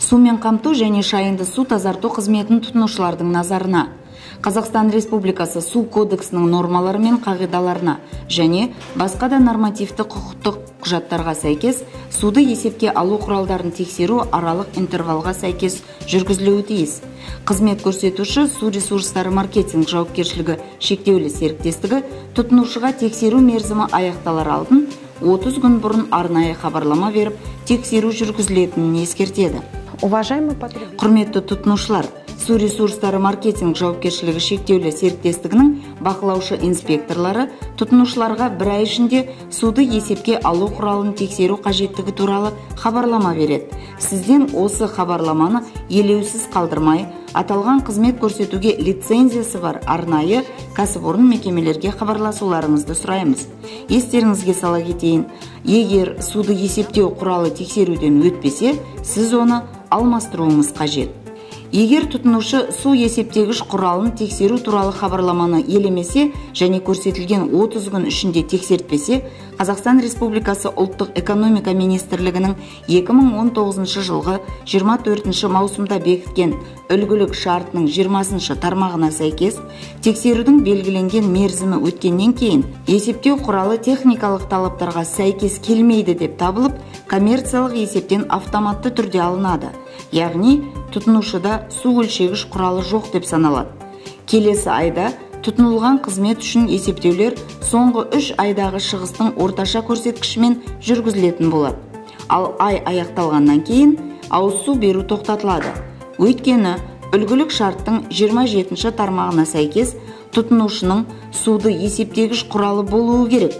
Сумен қамту және шайынды су тазарту қызметін тұтынушылардың назарына. Қазақстан Республикасы Су кодексінің нормалары мен қағидаларына және басқа да нормативті құқықтық құжаттарға сәйкес суды есепке алу құралдарын тексеру аралық интервалға сәйкес жүргізілуі тиіс. Қызмет көрсетуші су ресурстары маркетинг жауапкершілігі шектеулі серіктестігі тұтынушыға тексеру мерзімі аяқталар алдын 30 күн бұрын арнайы хабарлама беріп, тексеру жүргізілетінін ескертеді. Құрметті тұтынушылар, су ресурстары маркетинг жауапкершілігі шектеулі серіктестігінің бақылаушы инспекторлары тұтынушыларға бір ай ішінде суды есепке алу құралын тексеру қажеттігі туралы хабарлама береді. Сізден осы хабарламаны елеусіз қалдырмай, аталған қызмет көрсетуге лицензиясы бар арнайы кәсіпорын мекемелерге хабарласуларыңызды сұраймыз. Естеріңізге сала кетейін, егер суды есептеу құралы тексеруден өтпесе, сіз оны алмастыруыңыз қажет. Егер тұтынушы су есептегіш құралын тексеру туралы хабарламаны елемесе және көрсетілген 30 күн ішінде тексертпесе, Қазақстан Республикасы ұлттық экономика министрлігінің 2019 жылғы 24 маусымда бекіткен үлгілік шартының 20 тармағына сәйкес, тексерудің белгіленген мерзімі өткеннен кейін есептеу құралы техникалық талаптарға сәйкес келмейді деп табылып, коммерциялық есептен автоматты түрде алынады. Яғни, тұтынушыда су өлшегіш құралы жоқ деп саналады. Келесі айда тұтынылған қызмет үшін есептеулер соңғы 3 айдағы шығыстың орташа көрсеткішімен жүргізілетін болады. Ал ай аяқталғаннан кейін ауыз су беру тоқтатылады. Өйткені үлгілік шарттың 27 тармағына сәйкес тұтынушының суды есептегіш құралы болуы керек.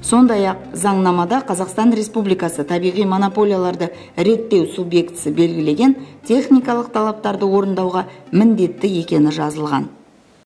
Сондай-ақ заңнамада Қазақстан Республикасы табиғи монополияларды реттеу субъектісі белгілеген техникалық талаптарды орындауға міндетті екені жазылған.